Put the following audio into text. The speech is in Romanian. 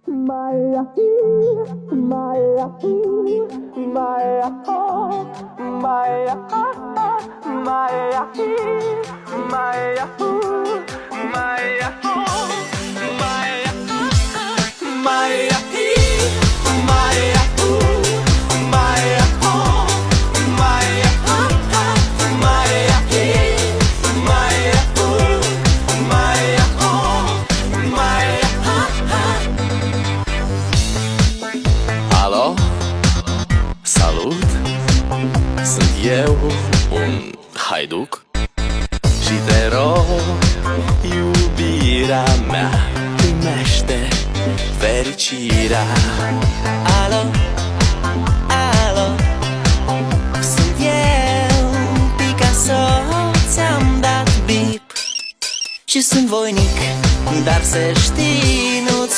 Maya, Maya, Maya, Maya, Maya, Maya, Maya, Alo, salut, sunt eu, un haiduc și te rog, iubirea mea, primește fericirea. Alo, alo, sunt eu, Picasso, ți-am dat bip și sunt voinic, dar să știi